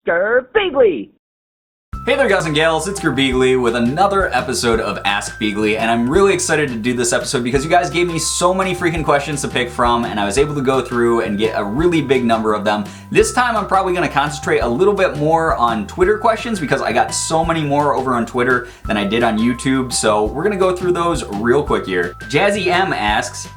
Girbeagly! Hey there guys and gals, it's Girbeagly with another episode of Askbeagly, and I'm really excited to do this episode because you guys gave me so many freaking questions to pick from, and I was able to go through and get a really big number of them. This time I'm probably going to concentrate a little bit more on Twitter questions because I got so many more over on Twitter than I did on YouTube, so we're going to go through those real quick here. JazzyM asks,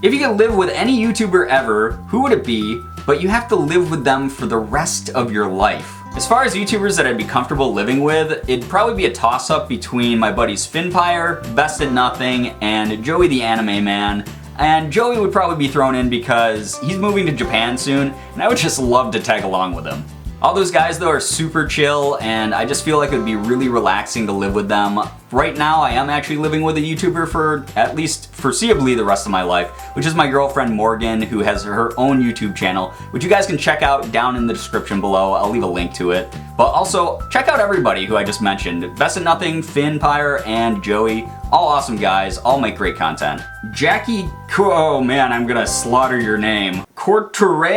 if you could live with any YouTuber ever, who would it be, but you have to live with them for the rest of your life? As far as YouTubers that I'd be comfortable living with, it'd probably be a toss-up between my buddies Fynnpire, Best at Nothing, and Joey the Anime Man. And Joey would probably be thrown in because he's moving to Japan soon, and I would just love to tag along with him. All those guys though are super chill, and I just feel like it would be really relaxing to live with them. Right now I am actually living with a YouTuber for at least foreseeably the rest of my life, which is my girlfriend Morgan, who has her own YouTube channel, which you guys can check out down in the description below. I'll leave a link to it. But also, check out everybody who I just mentioned. Best at Nothing, Fynnpire, and Joey. All awesome guys, all make great content. Jackie, oh man, I'm gonna slaughter your name. Quartera?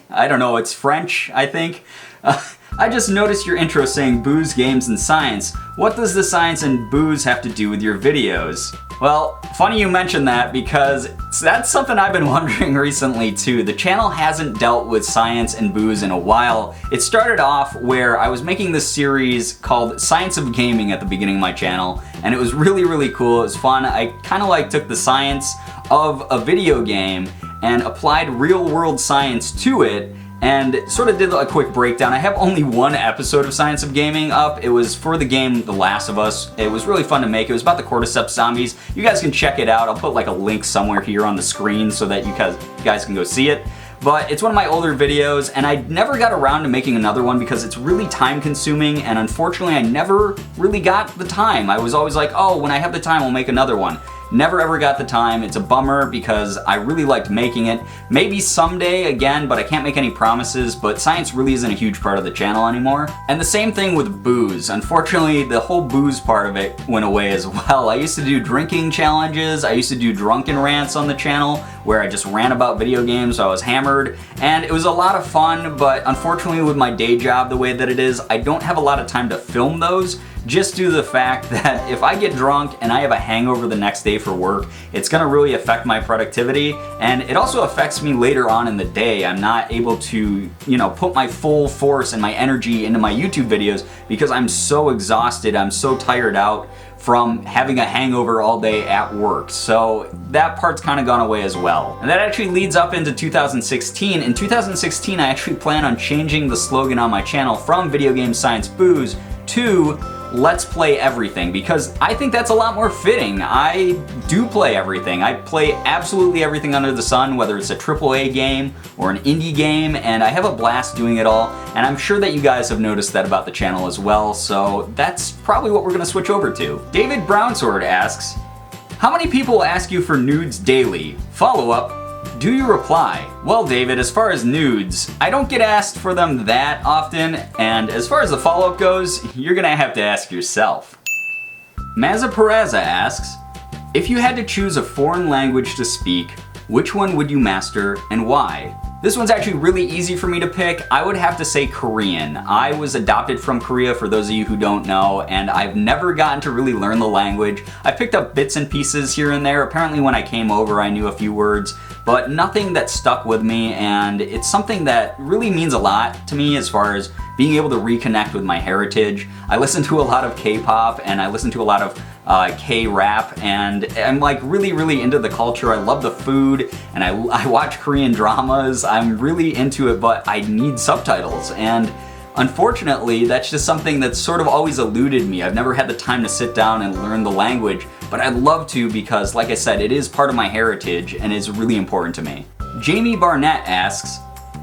I don't know, it's French, I think. I just noticed your intro saying booze, games, and science. What does the science and booze have to do with your videos? Well, funny you mention that because that's something I've been wondering recently too. The channel hasn't dealt with science and booze in a while. It started off where I was making this series called Science of Gaming at the beginning of my channel, and it was really cool. It was fun. I kind of like took the science of a video game and applied real world science to it, and sort of did a quick breakdown. I have only one episode of Science of Gaming up. It was for the game The Last of Us. It was really fun to make. It was about the cordyceps zombies. You guys can check it out. I'll put like a link somewhere here on the screen so that you guys can go see it. But it's one of my older videos, and I never got around to making another one because it's really time consuming, and unfortunately I never really got the time. I was always like, oh, when I have the time I'll make another one. Never ever got the time. It's a bummer because I really liked making it. Maybe someday again, but I can't make any promises, but science really isn't a huge part of the channel anymore. And the same thing with booze. Unfortunately, the whole booze part of it went away as well. I used to do drinking challenges. I used to do drunken rants on the channel where I just ran about video games so I was hammered, and it was a lot of fun, but unfortunately with my day job the way that it is, I don't have a lot of time to film those, just due to the fact that if I get drunk and I have a hangover the next day for work, it's gonna really affect my productivity, and it also affects me later on in the day. I'm not able to, put my full force and my energy into my YouTube videos because I'm so exhausted, I'm so tired out from having a hangover all day at work. So that part's kind of gone away as well. And that actually leads up into 2016. In 2016, I actually plan on changing the slogan on my channel from Video Game Science Booze to Let's Play Everything, because I think that's a lot more fitting. I do play everything. I play absolutely everything under the sun, whether it's a AAA game or an indie game, and I have a blast doing it all, and I'm sure that you guys have noticed that about the channel as well, so that's probably what we're gonna switch over to. David Brownsword asks, how many people ask you for nudes daily? Follow-up, do you reply? Well, David, as far as nudes, I don't get asked for them that often, and as far as the follow-up goes, you're gonna have to ask yourself. Mazza Pyrrha asks, if you had to choose a foreign language to speak, which one would you master and why? This one's actually really easy for me to pick. I would have to say Korean. I was adopted from Korea, for those of you who don't know, and I've never gotten to really learn the language. I picked up bits and pieces here and there. Apparently when I came over I knew a few words, but nothing that stuck with me, and it's something that really means a lot to me as far as being able to reconnect with my heritage. I listen to a lot of K-pop and I listen to a lot of K-rap, and I'm like really into the culture. I love the food, and I watch Korean dramas. I'm really into it, but I need subtitles, and unfortunately that's just something that's sort of always eluded me. I've never had the time to sit down and learn the language, but I'd love to because, like I said, it is part of my heritage and is really important to me. Jamie Barnett asks,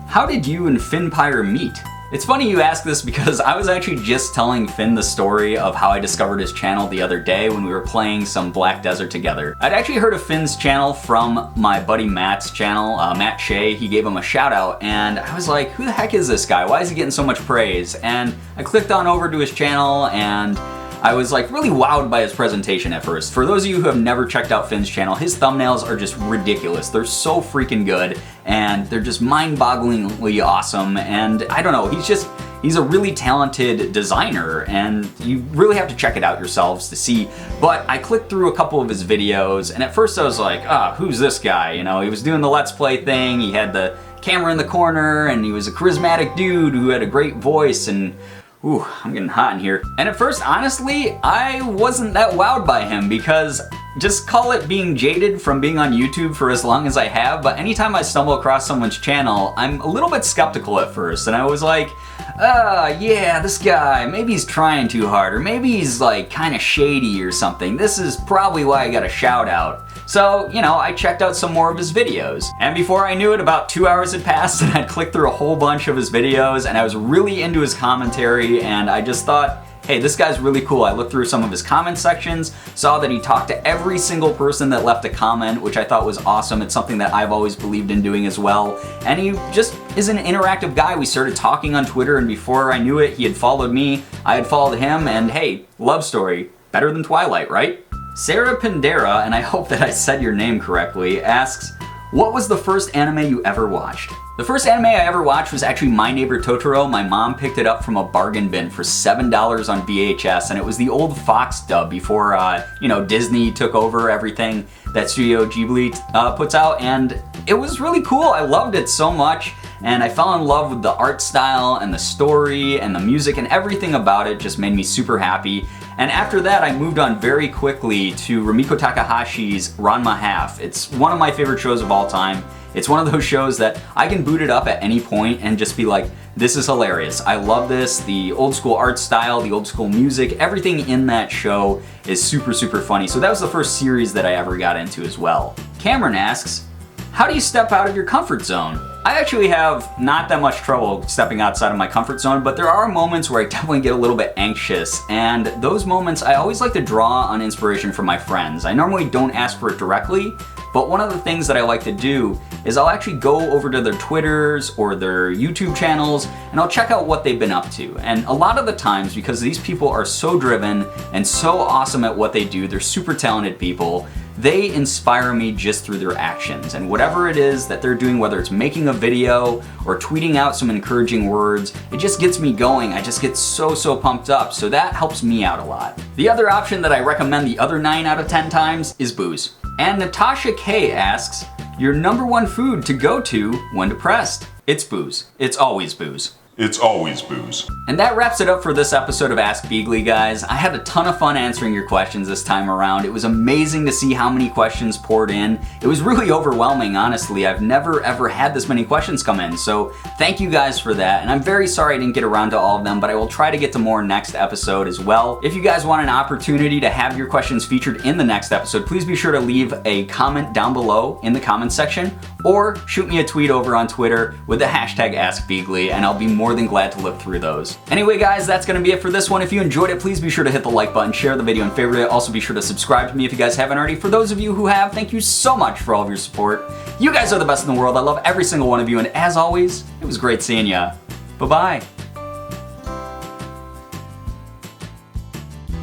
how did you and Fynnpire meet? It's funny you ask this because I was actually just telling Finn the story of how I discovered his channel the other day when we were playing some Black Desert together. I'd actually heard of Finn's channel from my buddy Matt's channel, Matt Shea. He gave him a shout out, and I was like, who the heck is this guy? Why is he getting so much praise? And I clicked on over to his channel, and I was like really wowed by his presentation at first. For those of you who have never checked out Fynn's channel, his thumbnails are just ridiculous. They're so freaking good, and they're just mind-bogglingly awesome, and I don't know, he's a really talented designer, and you really have to check it out yourselves to see. But I clicked through a couple of his videos, and at first I was like, who's this guy? You know, he was doing the Let's Play thing, he had the camera in the corner, and he was a charismatic dude who had a great voice, and ooh, I'm getting hot in here. And at first, honestly, I wasn't that wowed by him because just call it being jaded from being on YouTube for as long as I have, but anytime I stumble across someone's channel, I'm a little bit skeptical at first, and I was like, yeah, this guy, maybe he's trying too hard, or maybe he's like kind of shady or something. This is probably why I got a shout out. So, you know, I checked out some more of his videos. And before I knew it, about 2 hours had passed and I'd clicked through a whole bunch of his videos, and I was really into his commentary, and I just thought, hey, this guy's really cool. I looked through some of his comment sections, saw that he talked to every single person that left a comment, which I thought was awesome. It's something that I've always believed in doing as well. And he just is an interactive guy. We started talking on Twitter, and before I knew it, he had followed me, I had followed him, and hey, love story. Better than Twilight, right? Sarap Andhera, and I hope that I said your name correctly, asks, what was the first anime you ever watched? The first anime I ever watched was actually My Neighbor Totoro. My mom picked it up from a bargain bin for $7 on VHS, and it was the old Fox dub before, you know, Disney took over everything that Studio Ghibli puts out, and it was really cool. I loved it so much, and I fell in love with the art style and the story and the music, and everything about it just made me super happy. And after that, I moved on very quickly to Rumiko Takahashi's Ranma Half. It's one of my favorite shows of all time. It's one of those shows that I can boot it up at any point and just be like, this is hilarious. I love this. The old school art style, the old school music, everything in that show is super, super funny. So that was the first series that I ever got into as well. Cameron asks, how do you step out of your comfort zone? I actually have not that much trouble stepping outside of my comfort zone, but there are moments where I definitely get a little bit anxious, and those moments I always like to draw on inspiration from my friends. I normally don't ask for it directly, but one of the things that I like to do is I'll actually go over to their Twitters or their YouTube channels, and I'll check out what they've been up to. And a lot of the times, because these people are so driven and so awesome at what they do, they're super talented people, they inspire me just through their actions. And whatever it is that they're doing, whether it's making a video or tweeting out some encouraging words, it just gets me going. I just get so pumped up. So that helps me out a lot. The other option that I recommend the other 9 out of 10 times is booze. And Natasha K asks, your #1 food to go to when depressed? It's booze. It's always booze. It's always booze. And that wraps it up for this episode of Askbeagly, guys. I had a ton of fun answering your questions this time around. It was amazing to see how many questions poured in. It was really overwhelming, honestly. I've never ever had this many questions come in, so thank you guys for that. And I'm very sorry I didn't get around to all of them, but I will try to get to more next episode as well. If you guys want an opportunity to have your questions featured in the next episode, please be sure to leave a comment down below in the comments section, or shoot me a tweet over on Twitter with the hashtag Askbeagly, and I'll be more than glad to look through those. Anyway, guys, that's gonna be it for this one. If you enjoyed it, please be sure to hit the like button, share the video, and favorite it. Also be sure to subscribe to me if you guys haven't already. For those of you who have, thank you so much for all of your support. You guys are the best in the world. I love every single one of you, and as always, it was great seeing ya. Bye-bye.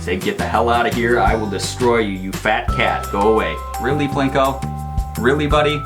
Say, get the hell out of here. I will destroy you, you fat cat. Go away. Really, Plinko? Really, buddy?